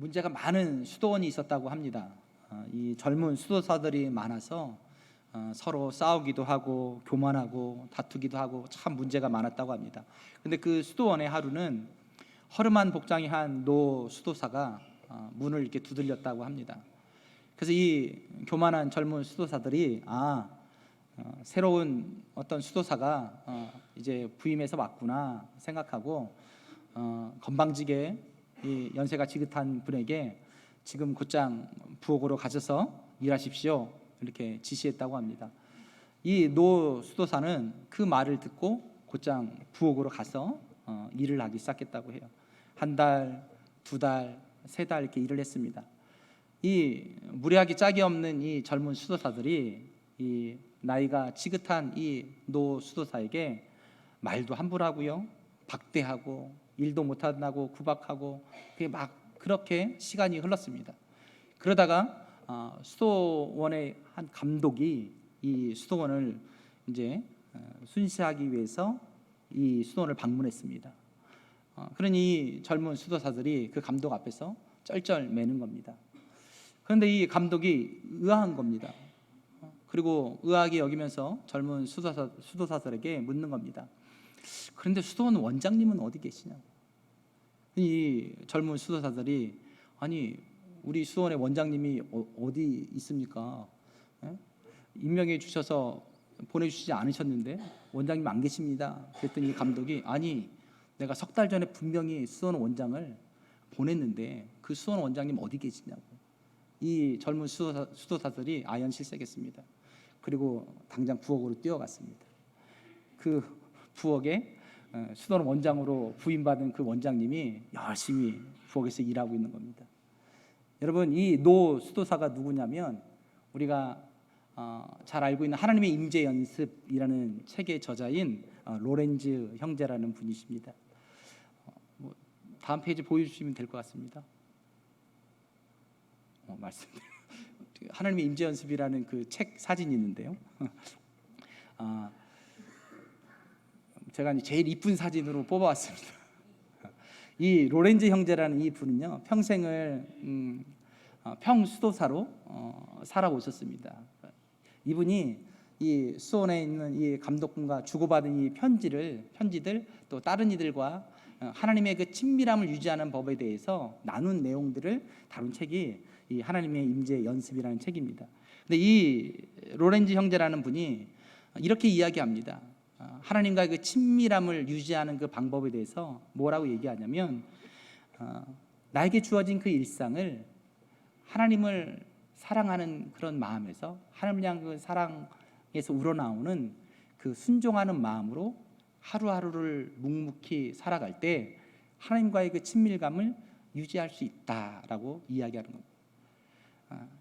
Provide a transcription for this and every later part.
문제가 많은 수도원이 있었다고 합니다. 이 젊은 수도사들이 많아서 서로 싸우기도 하고 교만하고 다투기도 하고 참 문제가 많았다고 합니다. 근데 그 수도원의 하루는 허름한 복장이 한 노 수도사가 문을 이렇게 두들렸다고 합니다. 그래서 이 교만한 젊은 수도사들이 새로운 어떤 수도사가 이제 부임해서 왔구나 생각하고 건방지게 이 연세가 지긋한 분에게 지금 곧장 부엌으로 가셔서 일하십시오 이렇게 지시했다고 합니다. 이 노 수도사는 그 말을 듣고 곧장 부엌으로 가서 일을 하기 시작했다고 해요. 한 달, 두 달, 세 달 이렇게 일을 했습니다. 이 무례하기 짝이 없는 이 젊은 수도사들이 이 나이가 지긋한 이 노 수도사에게 말도 함부로 하고요, 박대하고 일도 못한다고 구박하고 그게 막 그렇게 시간이 흘렀습니다. 그러다가 수도원의 한 감독이 이 수도원을 이제 순시하기 위해서 이 수도원을 방문했습니다. 그러니 젊은 수도사들이 그 감독 앞에서 쩔쩔 매는 겁니다. 그런데 이 감독이 의아한 겁니다. 그리고 의아하게 여기면서 젊은 수도사들에게 묻는 겁니다. 그런데 수도원 원장님은 어디 계시냐고. 이 젊은 수도사들이 아니 우리 수도원의 원장님이 어디 있습니까? 임명해 주셔서 보내주시지 않으셨는데 원장님 안 계십니다. 그랬더니 감독이 아니 내가 석 달 전에 분명히 수도원 원장을 보냈는데 그 수도원 원장님 어디 계시냐고. 이 젊은 수도사들이 아연실색했습니다. 그리고 당장 부엌으로 뛰어갔습니다. 그 부엌에 수도원 원장으로 부임받은 그 원장님이 열심히 부엌에서 일하고 있는 겁니다. 여러분 이 노 수도사가 누구냐면 우리가 잘 알고 있는 하나님의 임재 연습이라는 책의 저자인 로렌즈 형제라는 분이십니다. 다음 페이지 보여주시면 될 것 같습니다. 말씀드려요. 하나님의 임재 연습이라는 그 책 사진이 있는데요. 제가 제일 이쁜 사진으로 뽑아왔습니다. 이 로렌즈 형제라는 이 분은요 평생을 평수도사로 살아오셨습니다. 이분이 이 수원에 있는 이 감독분과 주고받은 이 편지들 또 다른 이들과 하나님의 그 친밀함을 유지하는 법에 대해서 나눈 내용들을 다룬 책이 이 하나님의 임재 연습이라는 책입니다. 근데 이 로렌즈 형제라는 분이 이렇게 이야기합니다. 하나님과의 그 친밀함을 유지하는 그 방법에 대해서 뭐라고 얘기하냐면 나에게 주어진 그 일상을 하나님을 사랑하는 그런 마음에서 하나님을 향한 그 사랑에서 우러나오는 그 순종하는 마음으로 하루하루를 묵묵히 살아갈 때 하나님과의 그 친밀감을 유지할 수 있다라고 이야기하는 겁니다.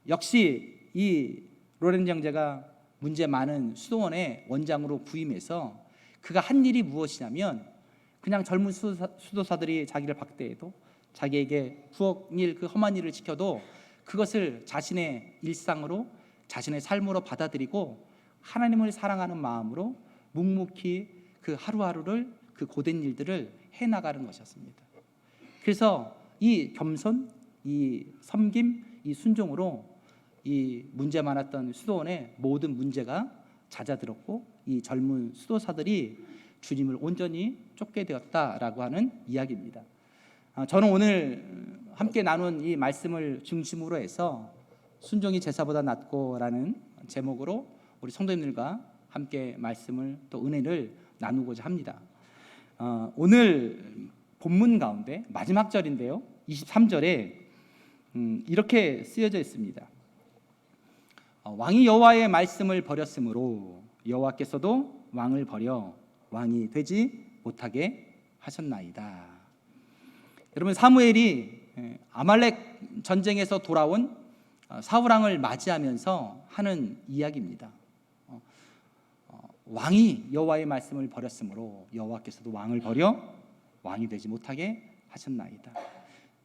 역시 이 로렌즈 형제가 문제 많은 수도원의 원장으로 부임해서 그가 한 일이 무엇이냐면 그냥 젊은 수도사들이 자기를 박대해도 자기에게 부엌 일 그 험한 일을 지켜도 그것을 자신의 일상으로 자신의 삶으로 받아들이고 하나님을 사랑하는 마음으로 묵묵히 그 하루하루를 그 고된 일들을 해나가는 것이었습니다. 그래서 이 겸손, 이 섬김, 이 순종으로 이 문제 많았던 수도원의 모든 문제가 잦아들었고 이 젊은 수도사들이 주님을 온전히 쫓게 되었다라고 하는 이야기입니다. 저는 오늘 함께 나눈 이 말씀을 중심으로 해서 순종이 제사보다 낫고라는 제목으로 우리 성도님들과 함께 말씀을 또 은혜를 나누고자 합니다. 오늘 본문 가운데 마지막 절인데요 23절에 이렇게 쓰여져 있습니다. 왕이 여호와의 말씀을 버렸으므로 여호와께서도 왕을 버려 왕이 되지 못하게 하셨나이다. 여러분 사무엘이 아말렉 전쟁에서 돌아온 사울왕을 맞이하면서 하는 이야기입니다. 왕이 여호와의 말씀을 버렸으므로 여호와께서도 왕을 버려 왕이 되지 못하게 하셨나이다.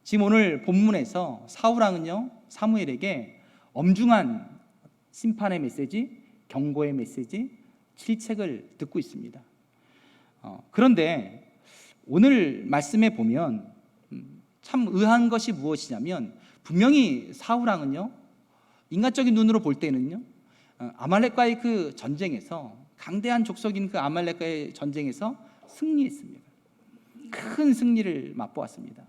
지금 오늘 본문에서 사울왕은요 사무엘에게 엄중한 심판의 메시지, 경고의 메시지, 질책을 듣고 있습니다. 그런데 오늘 말씀에 보면 참 의아한 것이 무엇이냐면, 분명히 사울 왕은요, 인간적인 눈으로 볼 때는요, 아말렉과의 그 전쟁에서, 강대한 족속인 그 아말렉과의 전쟁에서 승리했습니다. 큰 승리를 맛보았습니다.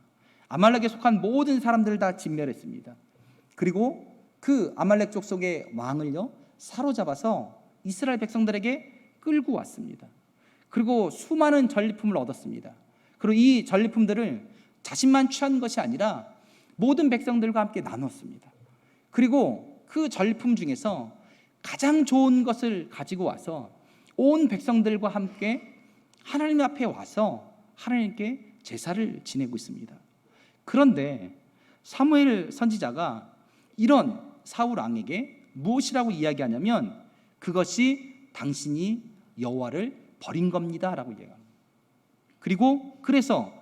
아말렉에 속한 모든 사람들을 다 진멸했습니다. 그리고 그 아말렉 족속의 왕을요, 사로잡아서 이스라엘 백성들에게 끌고 왔습니다. 그리고 수많은 전리품을 얻었습니다. 그리고 이 전리품들을 자신만 취한 것이 아니라 모든 백성들과 함께 나눴습니다. 그리고 그 전리품 중에서 가장 좋은 것을 가지고 와서 온 백성들과 함께 하나님 앞에 와서 하나님께 제사를 지내고 있습니다. 그런데 사무엘 선지자가 이런 사울 왕에게 무엇이라고 이야기하냐면, 그것이 당신이 여호와를 버린 겁니다 라고 이야기합니다. 그리고 그래서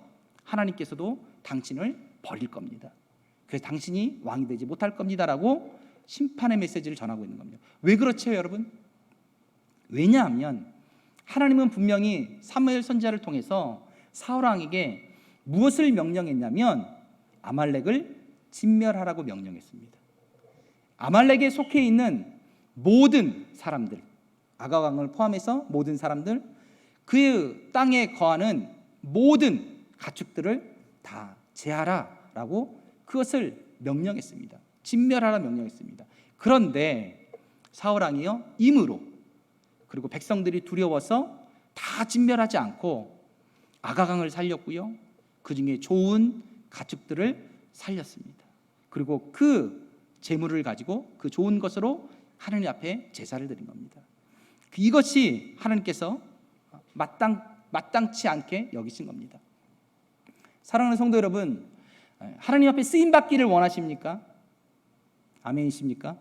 하나님께서도 당신을 버릴 겁니다. 그래서 당신이 왕이 되지 못할 겁니다 라고 심판의 메시지를 전하고 있는 겁니다. 왜 그렇죠, 여러분? 왜냐하면 하나님은 분명히 사무엘 선지자를 통해서 사울 왕에게 무엇을 명령했냐면, 아말렉을 진멸하라고 명령했습니다. 아말렉에 속해 있는 모든 사람들, 아각 왕을 포함해서 모든 사람들, 그 땅에 거하는 모든 가축들을 다 제하라라고 그것을 명령했습니다. 진멸하라 명령했습니다. 그런데 사울 왕이요, 임으로, 그리고 백성들이 두려워서 다 진멸하지 않고 아각 왕을 살렸고요, 그 중에 좋은 가축들을 살렸습니다. 그리고 그 재물을 가지고 그 좋은 것으로 하나님 앞에 제사를 드린 겁니다. 이것이 하나님께서 마땅치 않게 여기신 겁니다. 사랑하는 성도 여러분, 하나님 앞에 쓰임 받기를 원하십니까? 아멘이십니까?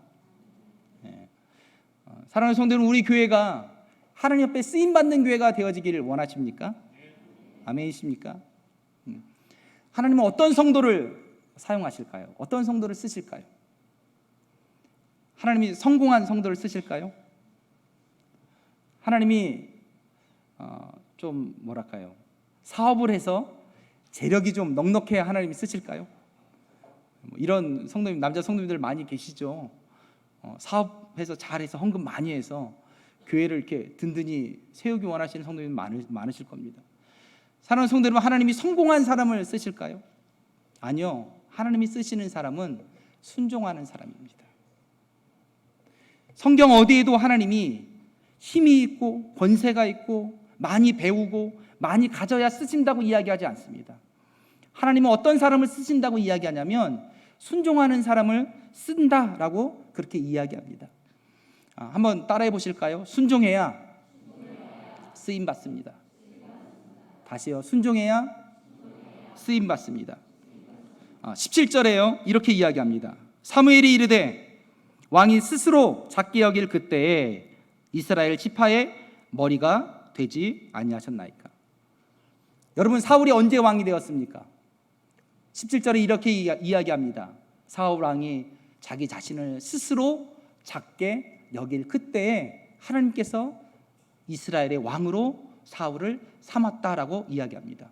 사랑하는 성도 여러분, 우리 교회가 하나님 앞에 쓰임 받는 교회가 되어지기를 원하십니까? 아멘이십니까? 하나님은 어떤 성도를 사용하실까요? 어떤 성도를 쓰실까요? 하나님이 성공한 성도를 쓰실까요? 하나님이 좀 뭐랄까요, 사업을 해서 재력이 좀 넉넉해야 하나님이 쓰실까요? 이런 성도님, 남자 성도님들 많이 계시죠. 사업해서 잘해서 헌금 많이 해서 교회를 이렇게 든든히 세우기 원하시는 성도님 많으실 겁니다. 사랑하는 성도 여러분, 하나님이 성공한 사람을 쓰실까요? 아니요. 하나님이 쓰시는 사람은 순종하는 사람입니다. 성경 어디에도 하나님이 힘이 있고 권세가 있고 많이 배우고 많이 가져야 쓰신다고 이야기하지 않습니다. 하나님은 어떤 사람을 쓰신다고 이야기하냐면 순종하는 사람을 쓴다라고 그렇게 이야기합니다. 한번 따라해 보실까요? 순종해야 쓰임 받습니다. 다시요. 순종해야 쓰임 받습니다. 17절에요. 이렇게 이야기합니다. 사무엘이 이르되 왕이 스스로 작게 여길 그때에 이스라엘 지파의 머리가 되지 아니하셨나이까. 여러분, 사울이 언제 왕이 되었습니까? 17절에 이렇게 이야기합니다. 사울 왕이 자기 자신을 스스로 작게 여길 그때에 하나님께서 이스라엘의 왕으로 사울을 삼았다라고 이야기합니다.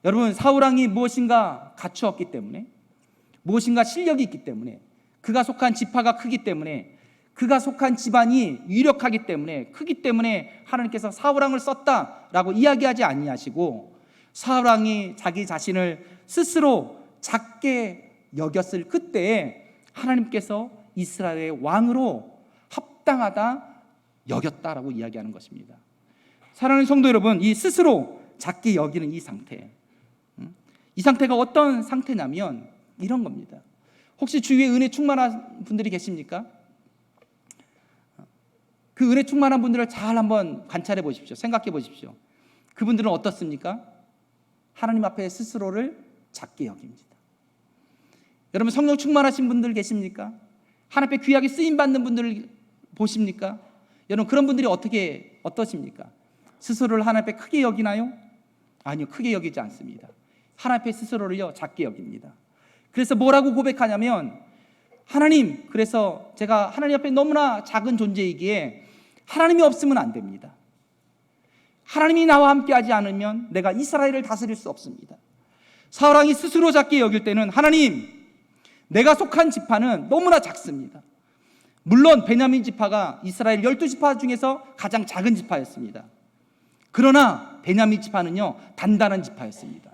여러분, 사울 왕이 무엇인가 갖추었기 때문에, 무엇인가 실력이 있기 때문에, 그가 속한 지파가 크기 때문에, 그가 속한 집안이 유력하기 때문에, 크기 때문에 하나님께서 사울 왕을 썼다라고 이야기하지 아니하시고, 사울 왕이 자기 자신을 스스로 작게 여겼을 그때에 하나님께서 이스라엘의 왕으로 합당하다 여겼다라고 이야기하는 것입니다. 사랑하는 성도 여러분, 이 스스로 작게 여기는 이 상태, 이 상태가 어떤 상태냐면 이런 겁니다. 혹시 주위에 은혜 충만한 분들이 계십니까? 그 은혜 충만한 분들을 잘 한번 관찰해 보십시오. 생각해 보십시오. 그분들은 어떻습니까? 하나님 앞에 스스로를 작게 여깁니다. 여러분, 성령 충만하신 분들 계십니까? 하나님 앞에 귀하게 쓰임받는 분들을 보십니까? 여러분, 그런 분들이 어떠십니까? 스스로를 하나님 앞에 크게 여기나요? 아니요, 크게 여기지 않습니다. 하나님 앞에 스스로를요, 작게 여깁니다. 그래서 뭐라고 고백하냐면, 하나님, 그래서 제가 하나님 앞에 너무나 작은 존재이기에 하나님이 없으면 안 됩니다. 하나님이 나와 함께 하지 않으면 내가 이스라엘을 다스릴 수 없습니다. 사울 왕이 스스로 작게 여길 때는 하나님, 내가 속한 지파는 너무나 작습니다. 물론 베냐민 지파가 이스라엘 12지파 중에서 가장 작은 지파였습니다. 그러나 베냐민 지파는요, 단단한 지파였습니다.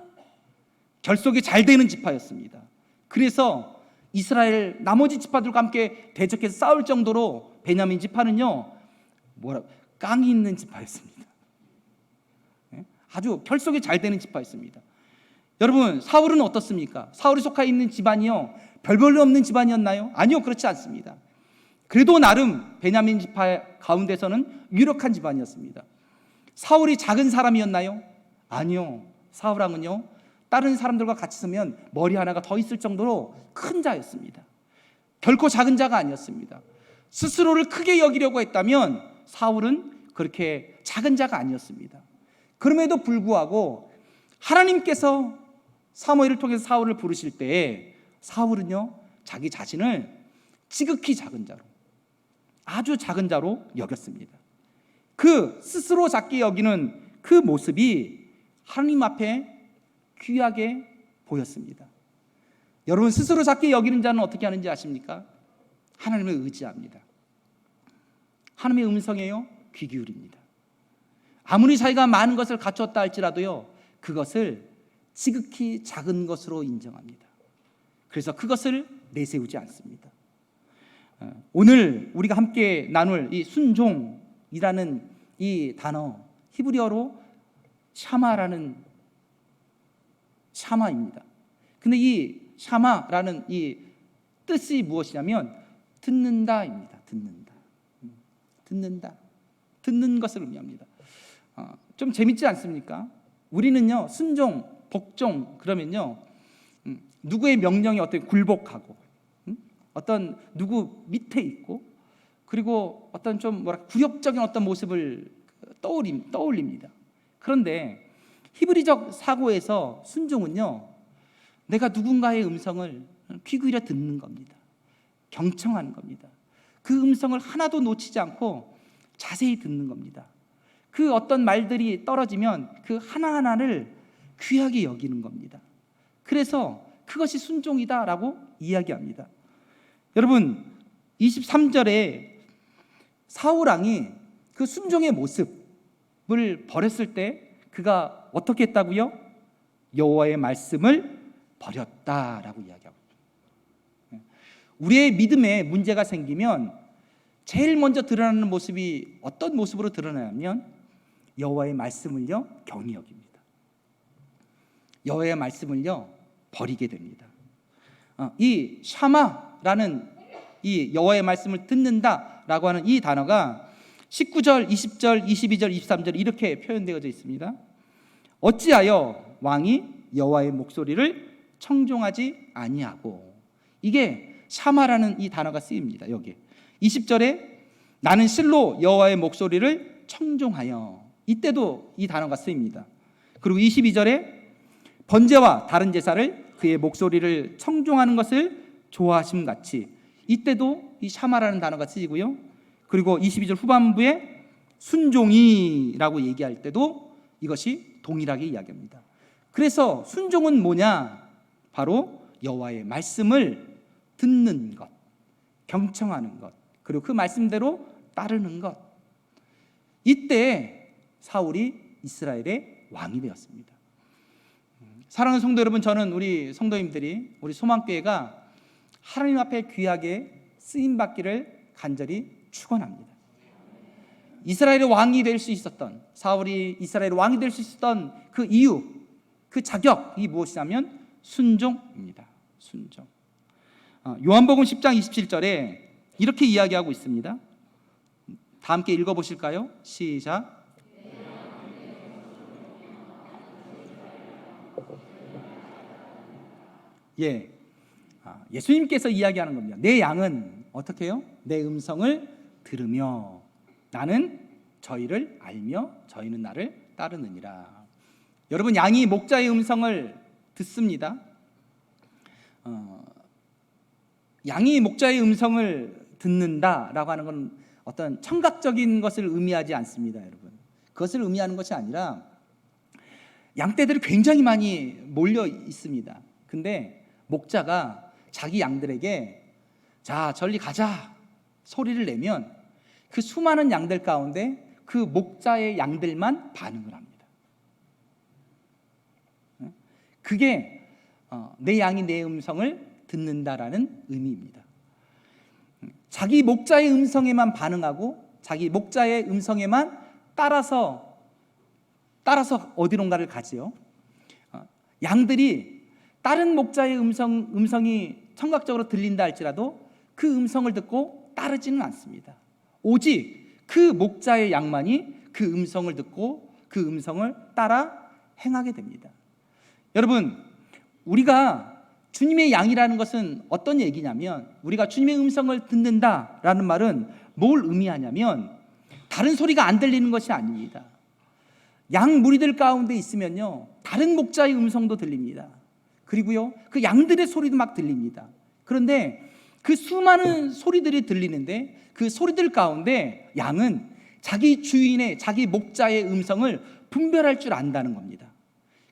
결속이 잘 되는 지파였습니다. 그래서 이스라엘 나머지 지파들과 함께 대적해서 싸울 정도로 베냐민 지파는요, 깡이 있는 지파였습니다. 아주 결속이 잘 되는 지파였습니다. 여러분, 사울은 어떻습니까? 사울이 속해 있는 집안이요, 별 볼일 없는 집안이었나요? 아니요, 그렇지 않습니다. 그래도 나름 베냐민 지파 가운데서는 유력한 집안이었습니다. 사울이 작은 사람이었나요? 아니요. 사울 왕은요, 다른 사람들과 같이 있으면 머리 하나가 더 있을 정도로 큰 자였습니다. 결코 작은 자가 아니었습니다. 스스로를 크게 여기려고 했다면 사울은 그렇게 작은 자가 아니었습니다. 그럼에도 불구하고 하나님께서 사무엘을 통해서 사울을 부르실 때에 사울은요, 자기 자신을 지극히 작은 자로, 아주 작은 자로 여겼습니다. 그 스스로 작게 여기는 그 모습이 하나님 앞에 귀하게 보였습니다. 여러분, 스스로 작게 여기는 자는 어떻게 하는지 아십니까? 하나님을 의지합니다. 하나님의 음성에요, 귀 기울입니다. 아무리 자기가 많은 것을 갖췄다 할지라도요, 그것을 지극히 작은 것으로 인정합니다. 그래서 그것을 내세우지 않습니다. 오늘 우리가 함께 나눌 이 순종이라는 이 단어, 히브리어로 샤마입니다. 근데 이 샤마라는 이 뜻이 무엇이냐면 듣는다입니다. 듣는 것을 의미합니다. 좀 재밌지 않습니까? 우리는요, 순종, 복종 그러면요, 누구의 명령에 어떤 굴복하고, 어떤 누구 밑에 있고, 그리고 어떤 좀 굴욕적인 어떤 모습을 떠올립니다. 그런데 히브리적 사고에서 순종은요, 내가 누군가의 음성을 귀 기울여 듣는 겁니다. 경청하는 겁니다. 그 음성을 하나도 놓치지 않고 자세히 듣는 겁니다. 그 어떤 말들이 떨어지면 그 하나하나를 귀하게 여기는 겁니다. 그래서 그것이 순종이다라고 이야기합니다. 여러분, 23절에 사울 왕이 그 순종의 모습을 버렸을 때 그가 어떻게 했다고요? 여호와의 말씀을 버렸다라고 이야기하고 있습니다. 우리의 믿음에 문제가 생기면 제일 먼저 드러나는 모습이 어떤 모습으로 드러나냐면 여호와의 말씀을요, 경히 여깁니다. 여호와의 말씀을요, 버리게 됩니다. 이 샤마라는 이 여호와의 말씀을 듣는다라고 하는 이 단어가 19절, 20절, 22절, 23절 이렇게 표현되어져 있습니다. 어찌하여 왕이 여호와의 목소리를 청종하지 아니하고, 이게 샤마라는 이 단어가 쓰입니다. 여기 20절에 나는 실로 여호와의 목소리를 청종하여, 이때도 이 단어가 쓰입니다. 그리고 22절에 번제와 다른 제사를 그의 목소리를 청종하는 것을 좋아하심 같이, 이때도 이 샤마라는 단어가 쓰이고요. 그리고 22절 후반부에 순종이라고 얘기할 때도 이것이 동일하게 이야기합니다. 그래서 순종은 뭐냐? 바로 여호와의 말씀을 듣는 것, 경청하는 것, 그리고 그 말씀대로 따르는 것. 이때 사울이 이스라엘의 왕이 되었습니다. 사랑하는 성도 여러분, 저는 우리 성도님들이, 우리 소망교회가 하나님 앞에 귀하게 쓰임받기를 간절히 축원합니다. 이스라엘의 왕이 될 수 있었던, 사울이 이스라엘의 왕이 될 수 있었던 그 이유, 그 자격이 무엇이냐면 순종입니다. 순종. 요한복음 10장 27절에 이렇게 이야기하고 있습니다. 다 함께 읽어보실까요? 시작. 예수님께서 이야기하는 겁니다. 내 양은 어떻게 해요? 내 음성을 들으며 나는 저희를 알며 저희는 나를 따르느니라. 여러분, 양이 목자의 음성을 듣습니다. 양이 목자의 음성을 듣는다라고 하는 건 어떤 청각적인 것을 의미하지 않습니다. 여러분, 그것을 의미하는 것이 아니라 양떼들이 굉장히 많이 몰려 있습니다. 근데 목자가 자기 양들에게 자, 저리 가자 소리를 내면 그 수많은 양들 가운데 그 목자의 양들만 반응을 합니다. 그게 내 양이 내 음성을 듣는다라는 의미입니다. 자기 목자의 음성에만 반응하고 자기 목자의 음성에만 따라서 어디론가를 가지요. 양들이 다른 목자의 음성이 청각적으로 들린다 할지라도 그 음성을 듣고 따르지는 않습니다. 오직 그 목자의 양만이 그 음성을 듣고 그 음성을 따라 행하게 됩니다. 여러분, 우리가 주님의 양이라는 것은 어떤 얘기냐면, 우리가 주님의 음성을 듣는다라는 말은 뭘 의미하냐면 다른 소리가 안 들리는 것이 아닙니다. 양 무리들 가운데 있으면요, 다른 목자의 음성도 들립니다. 그리고요, 그 양들의 소리도 막 들립니다. 그런데 그 수많은 소리들이 들리는데 그 소리들 가운데 양은 자기 주인의, 자기 목자의 음성을 분별할 줄 안다는 겁니다.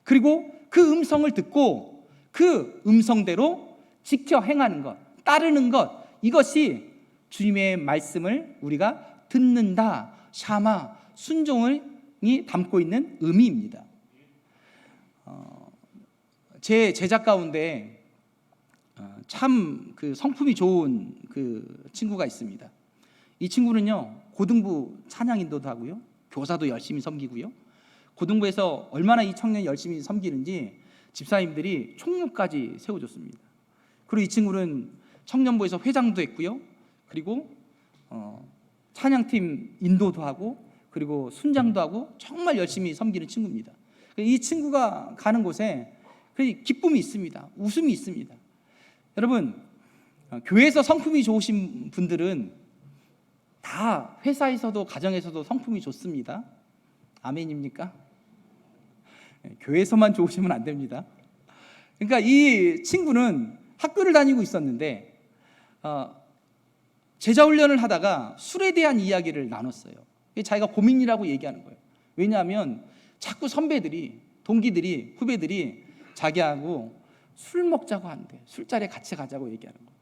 그리고 그 음성을 듣고 그 음성대로 지켜 행하는 것, 따르는 것, 이것이 주님의 말씀을 우리가 듣는다, 샤마, 순종이 담고 있는 의미입니다. 제 제자 가운데 참 그 성품이 좋은 그 친구가 있습니다. 이 친구는요, 고등부 찬양 인도도 하고요, 교사도 열심히 섬기고요, 고등부에서 얼마나 이 청년이 열심히 섬기는지 집사님들이 총무까지 세워줬습니다. 그리고 이 친구는 청년부에서 회장도 했고요, 그리고 찬양팀 인도도 하고, 그리고 순장도 하고, 정말 열심히 섬기는 친구입니다. 이 친구가 가는 곳에 기쁨이 있습니다. 웃음이 있습니다. 여러분, 교회에서 성품이 좋으신 분들은 다 회사에서도 가정에서도 성품이 좋습니다. 아멘입니까? 교회에서만 좋으시면 안 됩니다. 그러니까 이 친구는 학교를 다니고 있었는데 제자 훈련을 하다가 술에 대한 이야기를 나눴어요. 자기가 고민이라고 얘기하는 거예요. 왜냐하면 자꾸 선배들이, 동기들이, 후배들이 자기하고 술 먹자고 하는데, 술자리에 같이 가자고 얘기하는 거예요.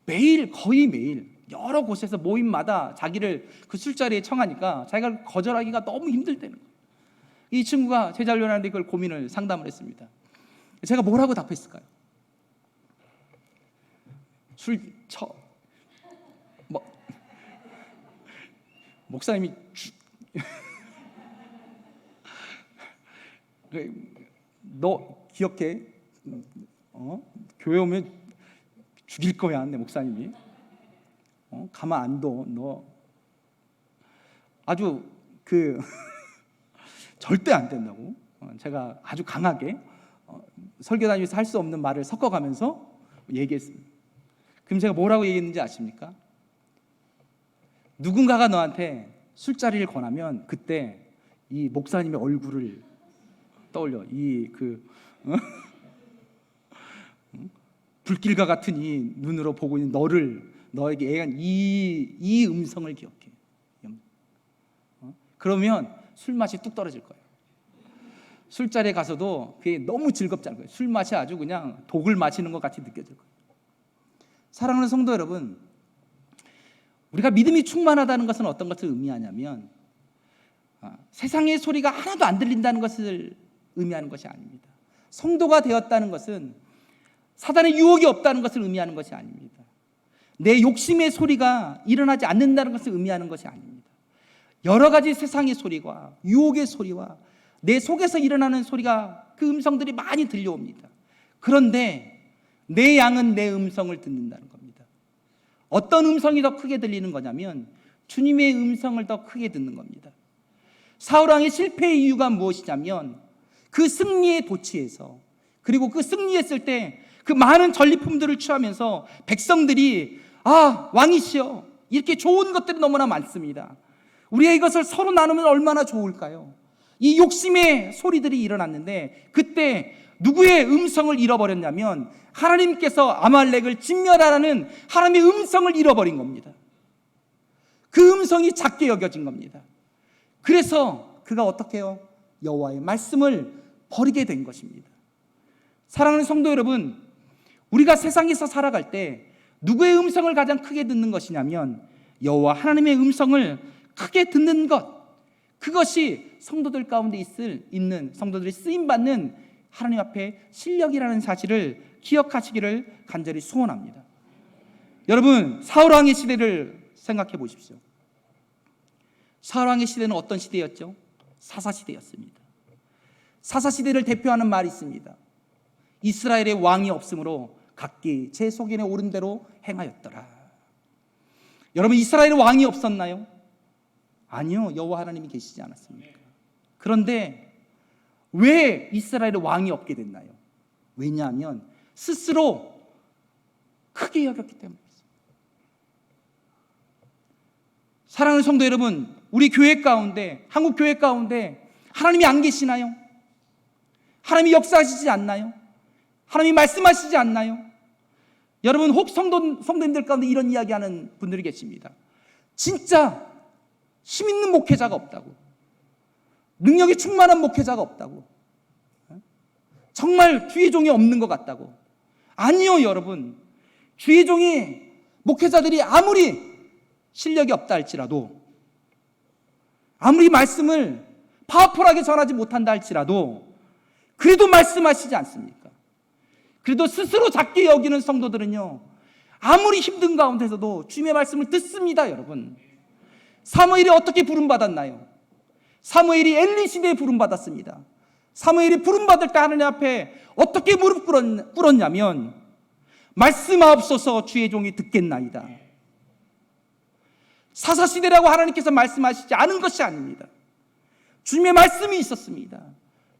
매일, 거의 매일 여러 곳에서 모임마다 자기를 그 술자리에 청하니까 자기가 거절하기가 너무 힘들다는 거예요. 이 친구가 제자 훈련하는데 그걸 고민을 상담을 했습니다. 제가 뭐라고 답했을까요? 목사님이 너 기억해? 교회 오면 죽일 거야, 내 목사님이. 가만 안 둬. 너 아주 절대 안 된다고. 제가 아주 강하게 설교 다니면서 할 수 없는 말을 섞어가면서 얘기했습니다. 그럼 제가 뭐라고 얘기했는지 아십니까? 누군가가 너한테 술자리를 권하면 그때 이 목사님의 얼굴을 떠올려. 불길과 같은 이 눈으로 보고 있는 너에게 애한 이 음성을 기억해. 그러면 술맛이 뚝 떨어질 거예요. 술자리에 가서도 그게 너무 즐겁지 않을 거예요. 술맛이 아주 그냥 독을 마시는 것 같이 느껴질 거예요. 사랑하는 성도 여러분, 우리가 믿음이 충만하다는 것은 어떤 것을 의미하냐면 세상의 소리가 하나도 안 들린다는 것을 의미하는 것이 아닙니다. 성도가 되었다는 것은 사단의 유혹이 없다는 것을 의미하는 것이 아닙니다. 내 욕심의 소리가 일어나지 않는다는 것을 의미하는 것이 아닙니다. 여러 가지 세상의 소리와 유혹의 소리와 내 속에서 일어나는 소리가, 그 음성들이 많이 들려옵니다. 그런데 내 양은 내 음성을 듣는다는 겁니다. 어떤 음성이 더 크게 들리는 거냐면 주님의 음성을 더 크게 듣는 겁니다. 사울왕의 실패의 이유가 무엇이냐면 그 승리의 도취에서, 그리고 그 승리했을 때 그 많은 전리품들을 취하면서 백성들이 왕이시여, 이렇게 좋은 것들이 너무나 많습니다. 우리가 이것을 서로 나누면 얼마나 좋을까요? 이 욕심의 소리들이 일어났는데 그때 누구의 음성을 잃어버렸냐면 하나님께서 아말렉을 진멸하라는 하나님의 음성을 잃어버린 겁니다. 그 음성이 작게 여겨진 겁니다. 그래서 그가 어떻게 해요? 여호와의 말씀을 버리게 된 것입니다. 사랑하는 성도 여러분, 우리가 세상에서 살아갈 때 누구의 음성을 가장 크게 듣는 것이냐면 여호와 하나님의 음성을 크게 듣는 것, 그것이 성도들 가운데 있는 성도들이 쓰임받는 하나님 앞에 실력이라는 사실을 기억하시기를 간절히 소원합니다. 여러분, 사울왕의 시대를 생각해 보십시오. 사울왕의 시대는 어떤 시대였죠? 사사시대였습니다. 사사시대를 대표하는 말이 있습니다. 이스라엘의 왕이 없으므로 각기 제 소견에 오른 대로 행하였더라. 여러분, 이스라엘의 왕이 없었나요? 아니요, 여호와 하나님이 계시지 않았습니까? 그런데 왜 이스라엘의 왕이 없게 됐나요? 왜냐하면 스스로 크게 여겼기 때문입니다. 사랑하는 성도 여러분, 우리 교회 가운데, 한국 교회 가운데 하나님이 안 계시나요? 하나님이 역사하시지 않나요? 하나님이 말씀하시지 않나요? 여러분, 혹 성도님들 가운데 이런 이야기하는 분들이 계십니다. 진짜 힘 있는 목회자가 없다고, 능력이 충만한 목회자가 없다고, 정말 주의 종이 없는 것 같다고. 아니요, 여러분, 주의 종이, 목회자들이 아무리 실력이 없다 할지라도, 아무리 말씀을 파워풀하게 전하지 못한다 할지라도 그래도 말씀하시지 않습니까? 그래도 스스로 작게 여기는 성도들은요, 아무리 힘든 가운데서도 주님의 말씀을 듣습니다. 여러분, 사무엘이 어떻게 부름받았나요? 사무엘이 엘리 시대에 부름받았습니다. 사무엘이 부름받을 때 하나님 앞에 어떻게 무릎 꿇었냐면 말씀하옵소서 주의 종이 듣겠나이다. 사사시대라고 하나님께서 말씀하시지 않은 것이 아닙니다. 주님의 말씀이 있었습니다.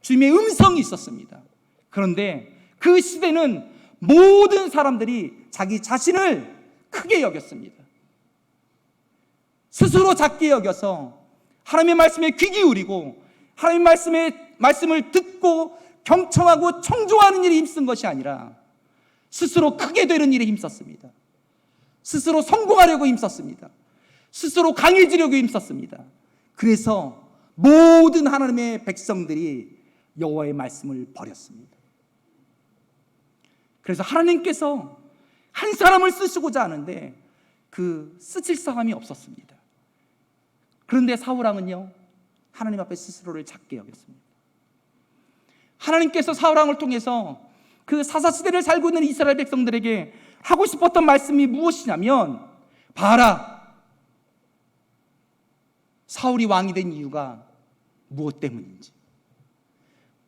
주님의 음성이 있었습니다. 그런데 그 시대는 모든 사람들이 자기 자신을 크게 여겼습니다. 스스로 작게 여겨서 하나님의 말씀에 귀 기울이고 하나님의 말씀을 듣고 경청하고 청종하는 일에 힘쓴 것이 아니라 스스로 크게 되는 일에 힘썼습니다. 스스로 성공하려고 힘썼습니다. 스스로 강해지려고 힘썼습니다. 그래서 모든 하나님의 백성들이 여호와의 말씀을 버렸습니다. 그래서 하나님께서 한 사람을 쓰시고자 하는데 그 쓰실 사람이 없었습니다. 그런데 사울왕은요, 하나님 앞에 스스로를 작게 여겼습니다. 하나님께서 사울왕을 통해서 그 사사시대를 살고 있는 이스라엘 백성들에게 하고 싶었던 말씀이 무엇이냐면, 봐라, 사울이 왕이 된 이유가 무엇 때문인지,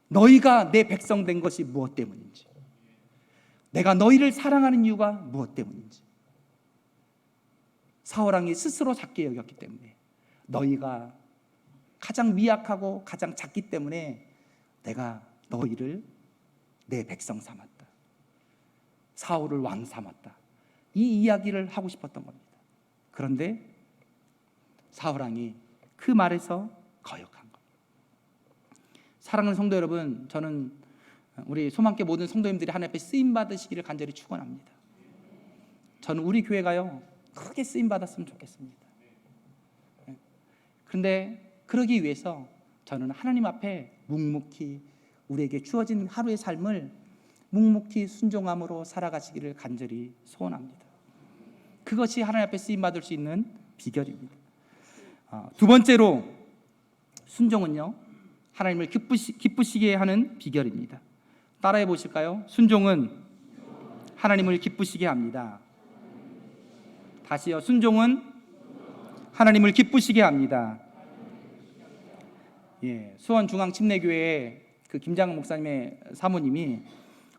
너희가 내 백성 된 것이 무엇 때문인지, 내가 너희를 사랑하는 이유가 무엇 때문인지. 사울왕이 스스로 작게 여겼기 때문에, 너희가 가장 미약하고 가장 작기 때문에 내가 너희를 내 백성 삼았다, 사울을 왕 삼았다, 이 이야기를 하고 싶었던 겁니다. 그런데 사울왕이 그 말에서 거역한 겁니다. 사랑하는 성도 여러분, 저는 우리 소망교회 모든 성도님들이 하나님 앞에 쓰임 받으시기를 간절히 축원합니다. 저는 우리 교회가요, 크게 쓰임 받았으면 좋겠습니다. 그런데 그러기 위해서 저는 하나님 앞에 묵묵히 우리에게 주어진 하루의 삶을 묵묵히 순종함으로 살아가시기를 간절히 소원합니다. 그것이 하나님 앞에 쓰임 받을 수 있는 비결입니다. 두 번째로, 순종은요, 하나님을 기쁘시게 하는 비결입니다. 따라해 보실까요? 순종은 하나님을 기쁘시게 합니다. 다시요, 순종은 하나님을 기쁘시게 합니다. 수원중앙침례교회 그 김장은 목사님의 사모님이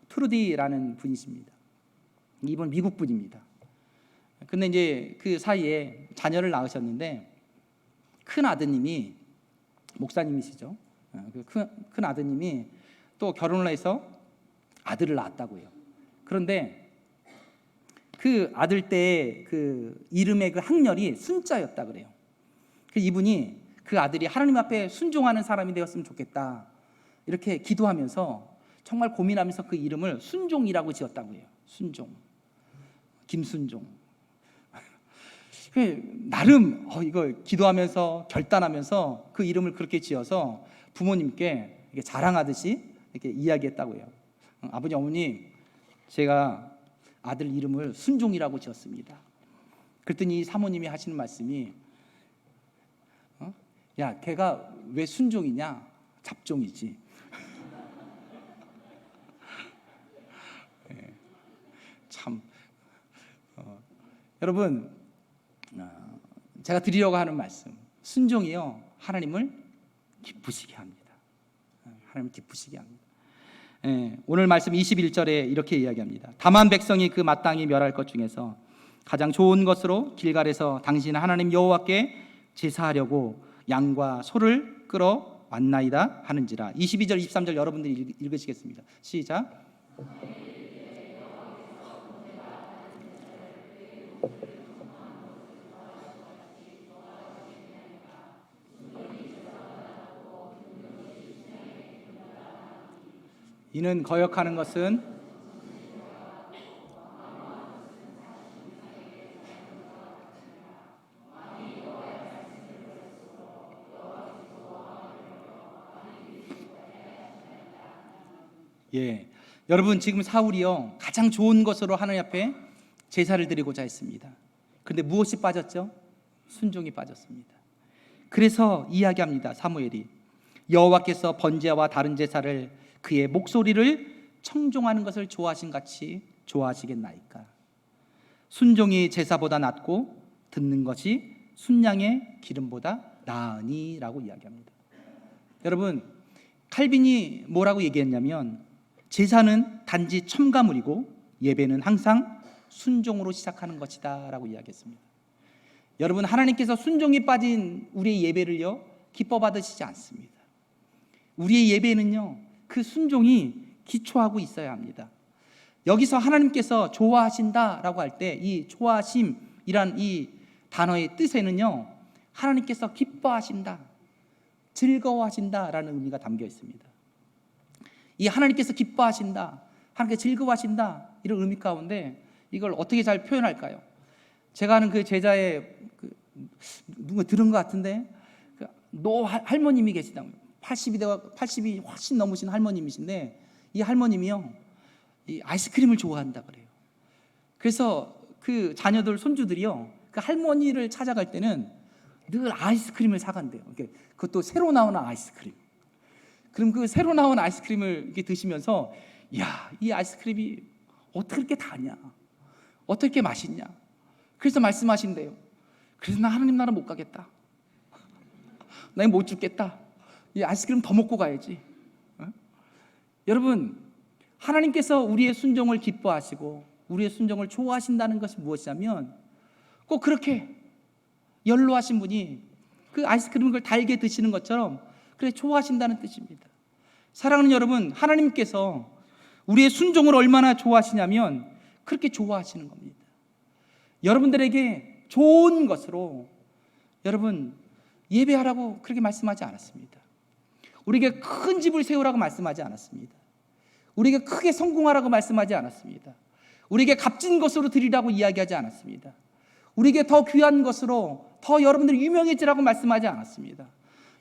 트루디라는 분이십니다. 이분 미국 분입니다. 근데 이제 그 사이에 자녀를 낳으셨는데, 큰 아드님이 목사님이시죠. 큰 아드님이 또 결혼을 해서 아들을 낳았다고 해요. 그런데 그 아들 때 그 이름의 그 학렬이 순자였다 그래요. 그 이분이 그 아들이 하나님 앞에 순종하는 사람이 되었으면 좋겠다, 이렇게 기도하면서 정말 고민하면서 그 이름을 순종이라고 지었다고 해요. 순종, 김순종. 나름 이걸 기도하면서 결단하면서 그 이름을 그렇게 지어서 부모님께 이렇게 자랑하듯이 이렇게 이야기했다고 해요. 아버지 어머니, 제가 아들 이름을 순종이라고 지었습니다. 그랬더니 사모님이 하시는 말씀이 야, 걔가 왜 순종이냐? 잡종이지. 네, 참 여러분, 제가 드리려고 하는 말씀, 순종이요 하나님을 기쁘시게 합니다. 하나님을 기쁘시게 합니다. 오늘 말씀 21절에 이렇게 이야기합니다. 다만 백성이 그 마땅히 멸할 것 중에서 가장 좋은 것으로 길갈에서 당신 하나님 여호와께 제사하려고 양과 소를 끌어 왔나이다 하는지라. 22절 23절 여러분들이 읽으시겠습니다. 시작. 이는 거역하는 것은 여러분, 지금 사울이요 가장 좋은 것으로 하나님 앞에 제사를 드리고자 했습니다. 그런데 무엇이 빠졌죠? 순종이 빠졌습니다. 그래서 이야기합니다. 사무엘이 여호와께서 번제와 다른 제사를 그의 목소리를 청종하는 것을 좋아하신 같이 좋아하시겠나이까. 순종이 제사보다 낫고 듣는 것이 순양의 기름보다 나으니라고 이야기합니다. 여러분, 칼빈이 뭐라고 얘기했냐면 제사는 단지 첨가물이고 예배는 항상 순종으로 시작하는 것이다 라고 이야기했습니다. 여러분, 하나님께서 순종이 빠진 우리의 예배를요 기뻐 받으시지 않습니다. 우리의 예배는요 그 순종이 기초하고 있어야 합니다. 여기서 하나님께서 좋아하신다라고 할 때 이 좋아하심이란 이 단어의 뜻에는요 하나님께서 기뻐하신다, 즐거워하신다라는 의미가 담겨 있습니다. 이 하나님께서 기뻐하신다, 하나님께서 즐거워하신다 이런 의미 가운데 이걸 어떻게 잘 표현할까요? 제가 아는 그 제자의 누가 들은 것 같은데 노 할머님이 계시다. 80이 훨씬 넘으신 할머님이신데 이 할머님이요 이 아이스크림을 좋아한다 그래요. 그래서 그 자녀들 손주들이요 그 할머니를 찾아갈 때는 늘 아이스크림을 사간대요. 그것도 새로 나오는 아이스크림. 그럼 그 새로 나온 아이스크림을 이렇게 드시면서 야, 이 아이스크림이 어떻게 이렇게 다냐, 어떻게 이렇게 맛있냐. 그래서 말씀하신대요. 그래서 나 하나님 나라 못 가겠다. 나 못 죽겠다. 이 아이스크림 더 먹고 가야지. 여러분, 하나님께서 우리의 순종을 기뻐하시고 우리의 순종을 좋아하신다는 것이 무엇이냐면 꼭 그렇게 연로하신 분이 그 아이스크림을 달게 드시는 것처럼 그래 좋아하신다는 뜻입니다. 사랑하는 여러분, 하나님께서 우리의 순종을 얼마나 좋아하시냐면 그렇게 좋아하시는 겁니다. 여러분들에게 좋은 것으로 여러분 예배하라고 그렇게 말씀하지 않았습니다. 우리에게 큰 집을 세우라고 말씀하지 않았습니다. 우리에게 크게 성공하라고 말씀하지 않았습니다. 우리에게 값진 것으로 드리라고 이야기하지 않았습니다. 우리에게 더 귀한 것으로 더 여러분들이 유명해지라고 말씀하지 않았습니다.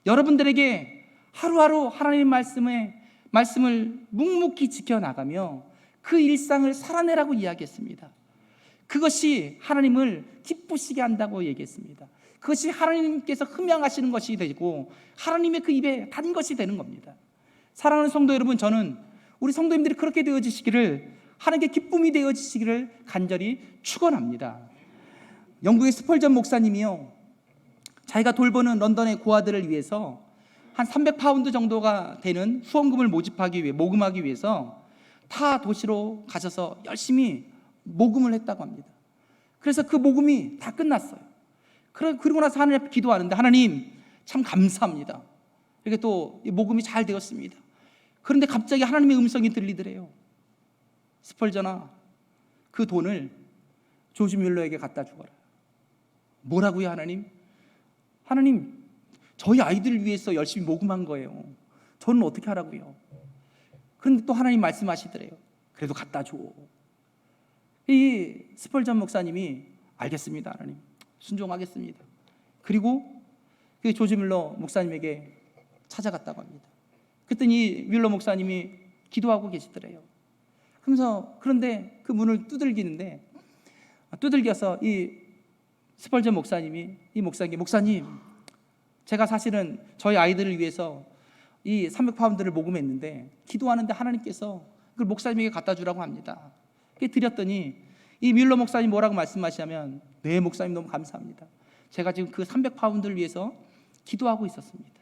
여러분들에게 하루하루 하나님의 말씀을 묵묵히 지켜나가며 그 일상을 살아내라고 이야기했습니다. 그것이 하나님을 기쁘시게 한다고 얘기했습니다. 그것이 하나님께서 흠양하시는 것이 되고 하나님의 그 입에 단 것이 되는 겁니다. 사랑하는 성도 여러분, 저는 우리 성도님들이 그렇게 되어지시기를, 하나님께 기쁨이 되어지시기를 간절히 축원합니다. 영국의 스펄전 목사님이요 자기가 돌보는 런던의 고아들을 위해서 한 300파운드 정도가 되는 후원금을 모금하기 위해서 타 도시로 가셔서 열심히 모금을 했다고 합니다. 그래서 그 모금이 다 끝났어요. 그러고 나서 하나님 앞에 기도하는데 하나님 참 감사합니다. 이렇게 또 모금이 잘 되었습니다. 그런데 갑자기 하나님의 음성이 들리더래요. 스펄전아, 그 돈을 조지 뮬러에게 갖다 주거라. 뭐라고요 하나님? 하나님, 저희 아이들을 위해서 열심히 모금한 거예요. 저는 어떻게 하라고요? 그런데 또 하나님 말씀하시더래요. 그래도 갖다 줘. 이 스펄전 목사님이 알겠습니다 하나님, 순종하겠습니다. 그리고 그 조지 뮬러 목사님에게 찾아갔다고 합니다. 그랬더니 뮬러 목사님이 기도하고 계시더래요. 그런데 그 문을 두들겨서 이 스펄전 목사님이 이 목사님께, 목사님, 제가 사실은 저희 아이들을 위해서 이 300파운드를 모금했는데 기도하는데 하나님께서 그걸 목사님에게 갖다 주라고 합니다. 드렸더니 이 뮬러 목사님 뭐라고 말씀하시냐면, 네 목사님 너무 감사합니다. 제가 지금 그 300파운드를 위해서 기도하고 있었습니다.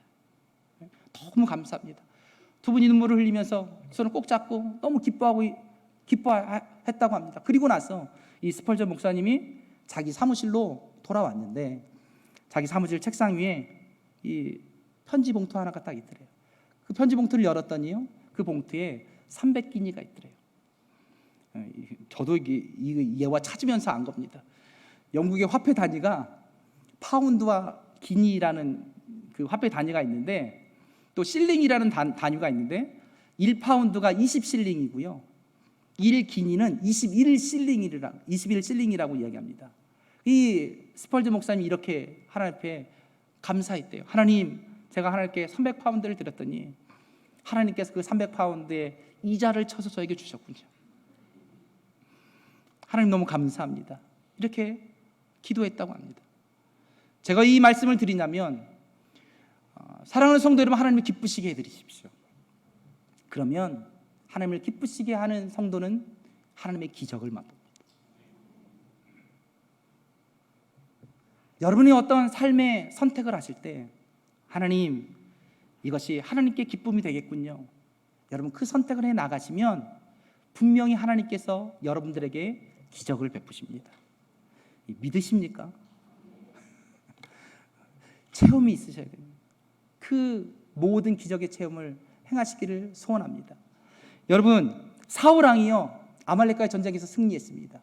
너무 감사합니다. 두 분이 눈물을 흘리면서 손을 꼭 잡고 너무 기뻐했다고 합니다. 그리고 나서 이 스펄전 목사님이 자기 사무실로 돌아왔는데 자기 사무실 책상 위에 이 편지 봉투 하나가 딱 있더래요. 그 편지 봉투를 열었더니요, 그 봉투에 300기니가 있더래요. 저도 얘와 찾으면서 안 겁니다. 영국의 화폐 단위가 파운드와 기니라는 그 화폐 단위가 있는데, 또 실링이라는 단위가 있는데 1파운드가 20실링이고요 1기니는 21실링이라고 이야기합니다. 이 스펄전 목사님이 이렇게 하나님 앞에 감사했대요. 하나님, 제가 하나님께 300파운드를 드렸더니 하나님께서 그 300파운드에 이자를 쳐서 저에게 주셨군요. 하나님 너무 감사합니다. 이렇게 기도했다고 합니다. 제가 이 말씀을 드리냐면, 사랑하는 성도 여러분, 하나님을 기쁘시게 해드리십시오. 그러면 하나님을 기쁘시게 하는 성도는 하나님의 기적을 맛봅니다. 여러분이 어떤 삶의 선택을 하실 때 하나님, 이것이 하나님께 기쁨이 되겠군요. 여러분 그 선택을 해 나가시면 분명히 하나님께서 여러분들에게 기적을 베푸십니다. 믿으십니까? 체험이 있으셔야 됩니다. 그 모든 기적의 체험을 행하시기를 소원합니다. 여러분, 사울왕이요 아말렉과의 전쟁에서 승리했습니다.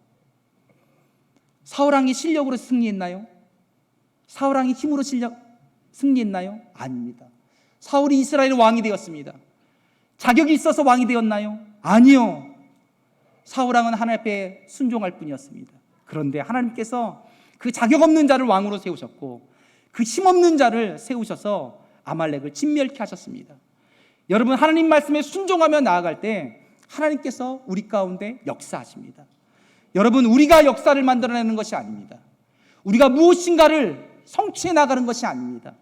사울왕이 실력으로 승리했나요? 사울왕이 힘으로 승리했나요? 아닙니다. 사울이 이스라엘 왕이 되었습니다. 자격이 있어서 왕이 되었나요? 아니요. 사울왕은 하나님 앞에 순종할 뿐이었습니다. 그런데 하나님께서 그 자격 없는 자를 왕으로 세우셨고 그 힘없는 자를 세우셔서 아말렉을 진멸케 하셨습니다. 여러분, 하나님 말씀에 순종하며 나아갈 때 하나님께서 우리 가운데 역사하십니다. 여러분, 우리가 역사를 만들어내는 것이 아닙니다. 우리가 무엇인가를 성취해 나가는 것이 아닙니다.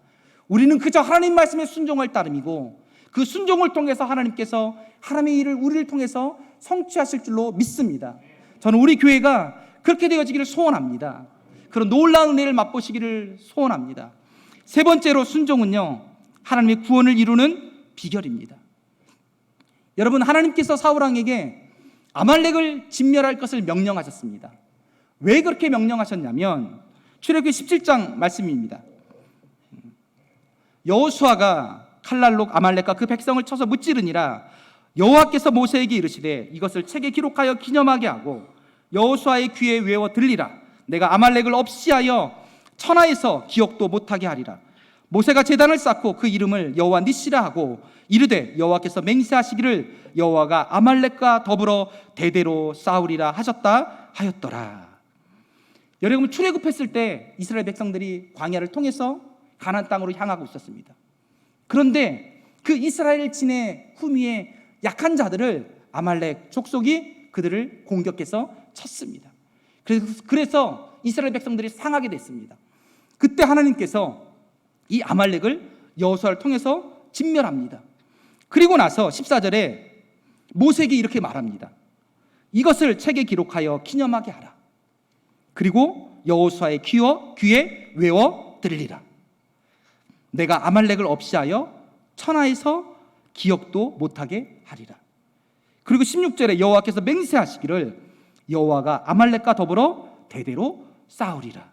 우리는 그저 하나님 말씀에 순종할 따름이고 그 순종을 통해서 하나님께서 하나님의 일을 우리를 통해서 성취하실 줄로 믿습니다. 저는 우리 교회가 그렇게 되어지기를 소원합니다. 그런 놀라운 은혜를 맛보시기를 소원합니다. 세 번째로, 순종은요 하나님의 구원을 이루는 비결입니다. 여러분, 하나님께서 사울왕에게 아말렉을 진멸할 것을 명령하셨습니다. 왜 그렇게 명령하셨냐면 출애굽기 17장 말씀입니다. 여호수아가 칼날로 아말렉과 그 백성을 쳐서 무찌르니라. 여호와께서 모세에게 이르시되 이것을 책에 기록하여 기념하게 하고 여호수아의 귀에 외워 들리라. 내가 아말렉을 없이하여 천하에서 기억도 못하게 하리라. 모세가 제단을 쌓고 그 이름을 여호와 니시라 하고 이르되 여호와께서 맹세하시기를 여호와가 아말렉과 더불어 대대로 싸우리라 하셨다 하였더라. 여러분, 출애굽했을 때 이스라엘 백성들이 광야를 통해서 가나안 땅으로 향하고 있었습니다. 그런데 그 이스라엘 진의 후미에 약한 자들을 아말렉 족속이 그들을 공격해서 쳤습니다. 그래서 이스라엘 백성들이 상하게 됐습니다. 그때 하나님께서 이 아말렉을 여호수아를 통해서 진멸합니다. 그리고 나서 14절에 모세에게 이렇게 말합니다. 이것을 책에 기록하여 기념하게 하라. 그리고 여호수아의 귀에 외워 들리라. 내가 아말렉을 없이하여 천하에서 기억도 못하게 하리라. 그리고 16절에 여호와께서 맹세하시기를 여호와가 아말렉과 더불어 대대로 싸우리라.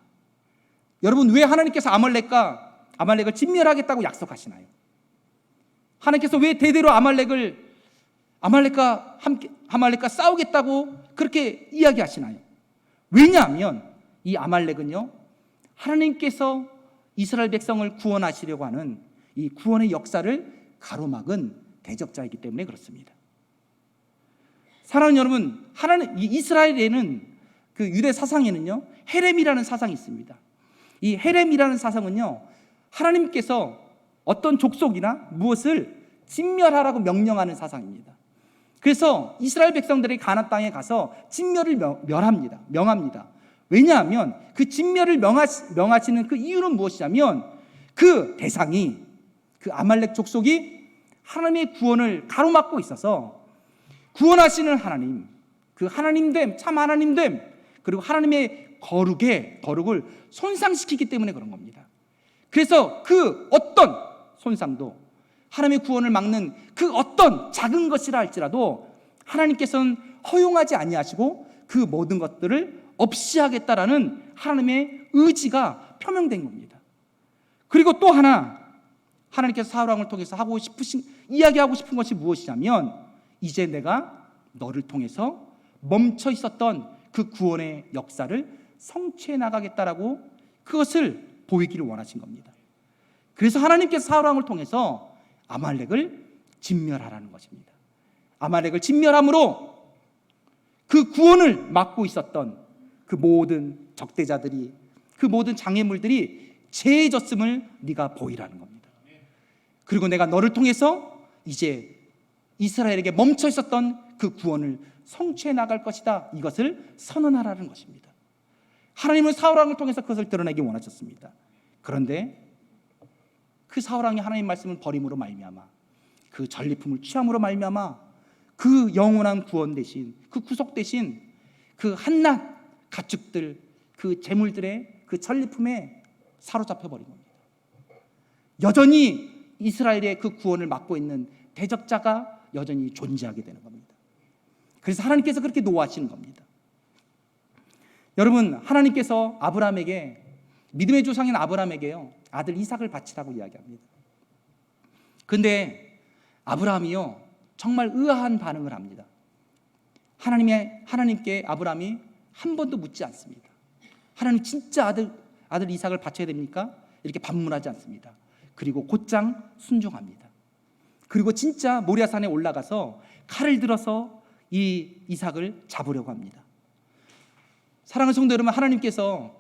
여러분, 왜 하나님께서 아말렉을 진멸하겠다고 약속하시나요? 하나님께서 왜 대대로 아말렉과 싸우겠다고 그렇게 이야기하시나요? 왜냐하면 이 아말렉은요 하나님께서 이스라엘 백성을 구원하시려고 하는 이 구원의 역사를 가로막은 대적자이기 때문에 그렇습니다. 사랑하는 여러분, 이스라엘에는 그 유대 사상에는요 헤렘이라는 사상이 있습니다. 이 헤렘이라는 사상은요 하나님께서 어떤 족속이나 무엇을 진멸하라고 명령하는 사상입니다. 그래서 이스라엘 백성들이 가나안 땅에 가서 진멸을 명합니다. 왜냐하면 그 진멸을 명하시는 그 이유는 무엇이냐면 그 대상이, 그 아말렉 족속이 하나님의 구원을 가로막고 있어서 구원하시는 하나님, 그 하나님됨, 참 하나님됨, 그리고 하나님의 거룩을 손상시키기 때문에 그런 겁니다. 그래서 그 어떤 손상도, 하나님의 구원을 막는 그 어떤 작은 것이라 할지라도 하나님께서는 허용하지 아니하시고 그 모든 것들을 없이 하겠다라는 하나님의 의지가 표명된 겁니다. 그리고 또 하나, 하나님께서 사울 왕을 통해서 이야기하고 싶은 것이 무엇이냐면, 이제 내가 너를 통해서 멈춰 있었던 그 구원의 역사를 성취해 나가겠다라고 그것을 보이기를 원하신 겁니다. 그래서 하나님께서 사울 왕을 통해서 아말렉을 진멸하라는 것입니다. 아말렉을 진멸함으로 그 구원을 막고 있었던 그 모든 적대자들이, 그 모든 장애물들이 제해졌음을 네가 보이라는 겁니다. 그리고 내가 너를 통해서 이제 이스라엘에게 멈춰 있었던 그 구원을 성취해 나갈 것이다, 이것을 선언하라는 것입니다. 하나님은 사울 왕을 통해서 그것을 드러내기 원하셨습니다. 그런데 그 사울 왕이 하나님 말씀을 버림으로 말미암아, 그 전리품을 취함으로 말미암아 그 영원한 구원 대신, 그 구속 대신 그 한낱 가축들, 그 재물들의 그 전리품에 사로잡혀 버린 겁니다. 여전히 이스라엘의 그 구원을 막고 있는 대적자가 여전히 존재하게 되는 겁니다. 그래서 하나님께서 그렇게 노하시는 겁니다. 여러분, 하나님께서 아브라함에게, 믿음의 조상인 아브라함에게요, 아들 이삭을 바치라고 이야기합니다. 근데 아브라함이요, 정말 의아한 반응을 합니다. 하나님께 아브라함이 한 번도 묻지 않습니다. 하나님 진짜 아들 이삭을 바쳐야 됩니까? 이렇게 반문하지 않습니다. 그리고 곧장 순종합니다. 그리고 진짜 모리아산에 올라가서 칼을 들어서 이 이삭을 잡으려고 합니다. 사랑하는 성도 여러분, 하나님께서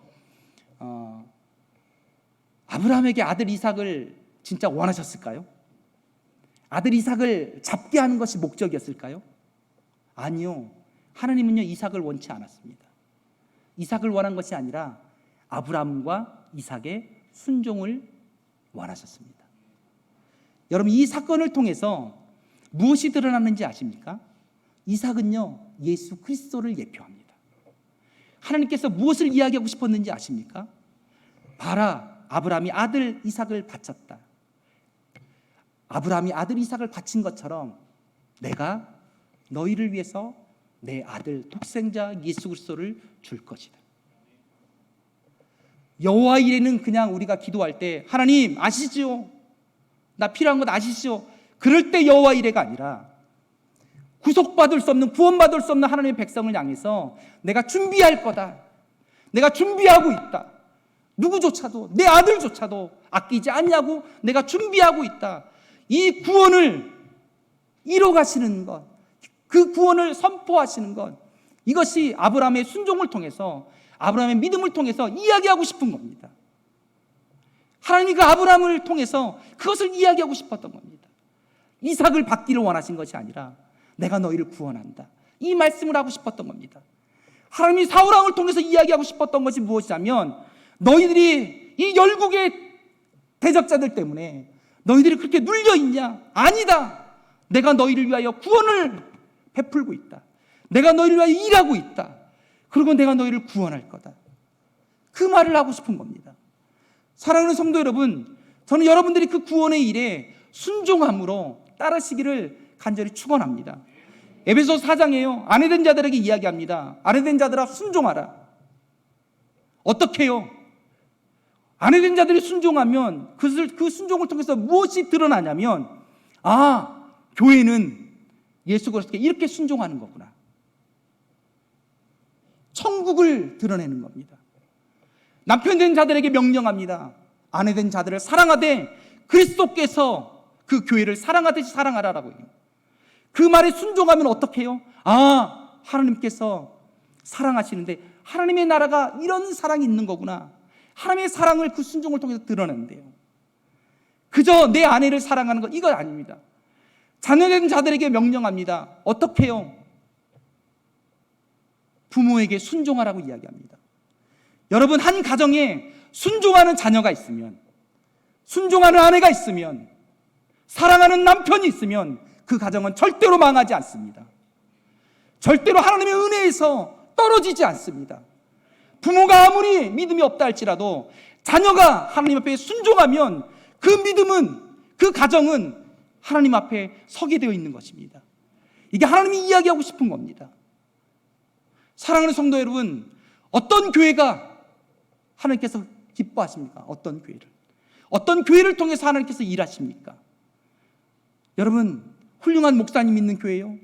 아브라함에게 아들 이삭을 진짜 원하셨을까요? 아들 이삭을 잡게 하는 것이 목적이었을까요? 아니요. 하나님은요, 이삭을 원치 않았습니다. 이삭을 원한 것이 아니라 아브라함과 이삭의 순종을 원하셨습니다. 여러분, 이 사건을 통해서 무엇이 드러났는지 아십니까? 이삭은요, 예수 그리스도를 예표합니다. 하나님께서 무엇을 이야기하고 싶었는지 아십니까? 봐라, 아브라함이 아들 이삭을 바쳤다. 아브라함이 아들 이삭을 바친 것처럼 내가 너희를 위해서 내 아들 독생자 예수 그리스도를 줄 것이다. 여호와 이레는 그냥 우리가 기도할 때 하나님 아시죠? 나 필요한 것 아시죠? 그럴 때 여호와 이레가 아니라 구속받을 수 없는, 구원받을 수 없는 하나님의 백성을 향해서 내가 준비할 거다, 내가 준비하고 있다, 누구조차도, 내 아들조차도 아끼지 않냐고 내가 준비하고 있다, 이 구원을 이뤄가시는 것, 그 구원을 선포하시는 것, 이것이 아브라함의 순종을 통해서, 아브라함의 믿음을 통해서 이야기하고 싶은 겁니다. 하나님이 그 아브라함을 통해서 그것을 이야기하고 싶었던 겁니다. 이삭을 받기를 원하신 것이 아니라 내가 너희를 구원한다, 이 말씀을 하고 싶었던 겁니다. 하나님이 사울 왕을 통해서 이야기하고 싶었던 것이 무엇이냐면, 너희들이 이 열국의 대적자들 때문에 너희들이 그렇게 눌려있냐? 아니다. 내가 너희를 위하여 구원을 베풀고 있다. 내가 너희를 위하여 일하고 있다. 그리고 내가 너희를 구원할 거다. 그 말을 하고 싶은 겁니다. 사랑하는 성도 여러분, 저는 여러분들이 그 구원의 일에 순종함으로 따르시기를 간절히 축원합니다. 에베소 4장에요, 아내된 자들에게 이야기합니다. 아내된 자들아 순종하라. 어떻게 해요? 아내된 자들이 순종하면 그 순종을 통해서 무엇이 드러나냐면, 아, 교회는 예수 그리스도께 이렇게 순종하는 거구나. 천국을 드러내는 겁니다. 남편된 자들에게 명령합니다. 아내된 자들을 사랑하되 그리스도께서 그 교회를 사랑하듯이 사랑하라라고 해요. 그 말에 순종하면 어떻게 해요? 아, 하나님께서 사랑하시는데 하나님의 나라가 이런 사랑이 있는 거구나. 하나님의 사랑을 그 순종을 통해서 드러내는데요. 그저 내 아내를 사랑하는 것, 이건 아닙니다. 자녀된 자들에게 명령합니다. 어떻게 해요? 부모에게 순종하라고 이야기합니다. 여러분, 한 가정에 순종하는 자녀가 있으면, 순종하는 아내가 있으면, 사랑하는 남편이 있으면 그 가정은 절대로 망하지 않습니다. 절대로 하나님의 은혜에서 떨어지지 않습니다. 부모가 아무리 믿음이 없다 할지라도 자녀가 하나님 앞에 순종하면 그 믿음은, 그 가정은 하나님 앞에 서게 되어 있는 것입니다. 이게 하나님이 이야기하고 싶은 겁니다. 사랑하는 성도 여러분, 어떤 교회가 하나님께서 기뻐하십니까? 어떤 교회를 통해서 하나님께서 일하십니까? 여러분, 훌륭한 목사님 있는 교회요?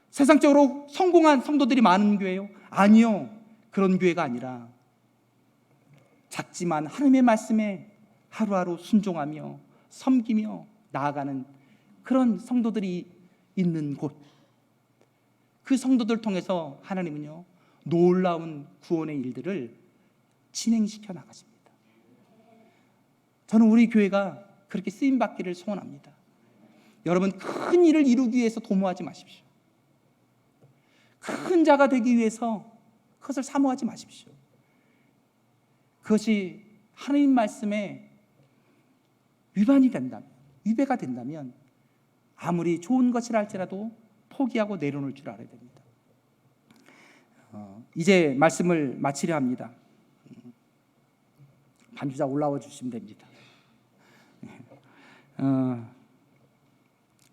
세상적으로 성공한 성도들이 많은 교회요? 아니요. 그런 교회가 아니라 작지만 하나님의 말씀에 하루하루 순종하며 섬기며 나아가는 그런 성도들이 있는 곳, 그 성도들 통해서 하나님은요, 놀라운 구원의 일들을 진행시켜 나가십니다. 저는 우리 교회가 그렇게 쓰임받기를 소원합니다. 여러분, 큰 일을 이루기 위해서 도모하지 마십시오. 큰 자가 되기 위해서 그것을 사모하지 마십시오. 그것이 하나님 말씀에 위반이 된다면, 위배가 된다면 아무리 좋은 것이라 할지라도 포기하고 내려놓을 줄 알아야 됩니다. 이제 말씀을 마치려 합니다. 반주자 올라와 주시면 됩니다.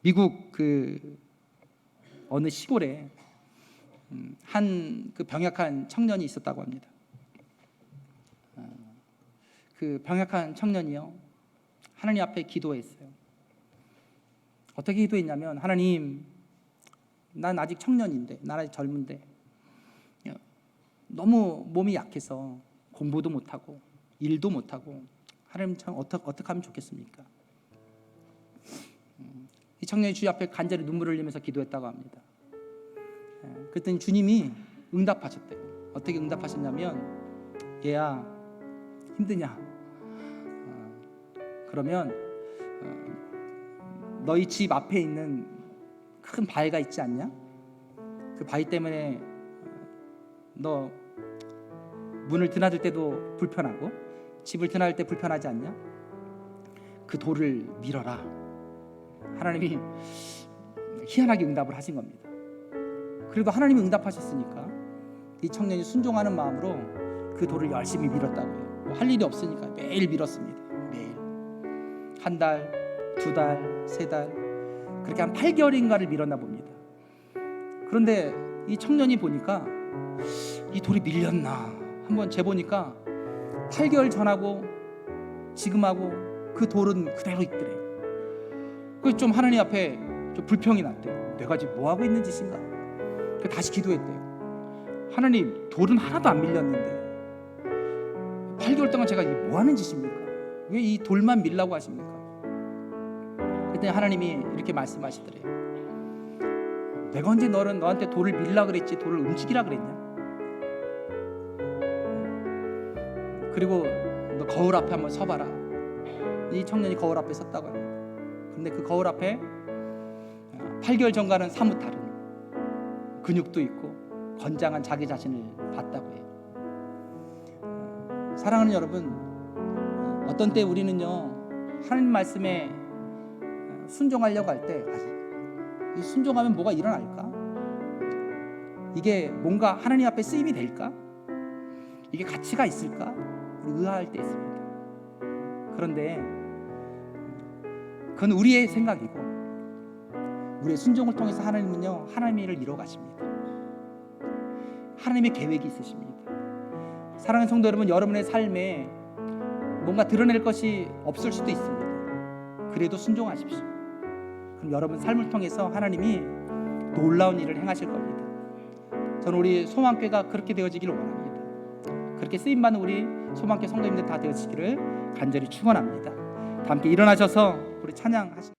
미국 그 어느 시골에 한 그 병약한 청년이 있었다고 합니다. 그 병약한 청년이요, 하나님 앞에 기도했어요. 어떻게 기도했냐면, 하나님, 난 아직 청년인데, 난 아직 젊은데 너무 몸이 약해서 공부도 못하고 일도 못하고 하나님 참 어떻게 하면 좋겠습니까? 이 청년이 주님 앞에 간절히 눈물을 흘리면서 기도했다고 합니다. 그랬더니 주님이 응답하셨대요. 어떻게 응답하셨냐면, 얘야, 힘드냐? 그러면 너희 집 앞에 있는 큰 바위가 있지 않냐? 그 바위 때문에 너 문을 드나들 때도 불편하고 집을 드나들 때 불편하지 않냐? 그 돌을 밀어라. 하나님이 희한하게 응답을 하신 겁니다. 그래도 하나님이 응답하셨으니까 이 청년이 순종하는 마음으로 그 돌을 열심히 밀었다고요. 뭐 할 일이 없으니까 매일 밀었습니다. 매일. 한 달, 두 달, 세 달, 그렇게 한 8개월인가를 밀었나 봅니다. 그런데 이 청년이 보니까 이 돌이 밀렸나 한번 재보니까 8개월 전하고 지금하고 그 돌은 그대로 있더래요. 그래서 좀 하나님 앞에 좀 불평이 났대요. 내가 지금 뭐 하고 있는 짓인가? 그래서 다시 기도했대요. 하나님, 돌은 하나도 안 밀렸는데 8개월 동안 제가 뭐 하는 짓입니까? 왜 이 돌만 밀라고 하십니까? 그때 하나님이 이렇게 말씀하시더래요. 내가 언제 너한테 돌을 밀라 그랬지 돌을 움직이라 그랬냐? 그리고 너 거울 앞에 한번 서봐라. 이 청년이 거울 앞에 섰다고 합니다. 근데 그 거울 앞에 8개월 전과는 사뭇 다른 근육도 있고 건장한 자기 자신을 봤다고 해요. 사랑하는 여러분, 어떤 때 우리는요, 하나님 말씀에 순종하려고 할 때 이 순종하면 뭐가 일어날까? 이게 뭔가 하나님 앞에 쓰임이 될까? 이게 가치가 있을까? 의아할 때 있습니다. 그런데 그건 우리의 생각이고, 우리의 순종을 통해서 하나님은요, 하나님의 일을 이루어 가십니다. 하나님의 계획이 있으십니다. 사랑하는 성도 여러분, 여러분의 삶에 뭔가 드러낼 것이 없을 수도 있습니다. 그래도 순종하십시오. 그럼 여러분 삶을 통해서 하나님이 놀라운 일을 행하실 겁니다. 저는 우리 소망교회가 그렇게 되어지기를 원합니다. 그렇게 쓰임받는 우리 소망교회 성도님들 다 되어지기를 간절히 축원합니다. 다 함께 일어나셔서 우리 찬양하시.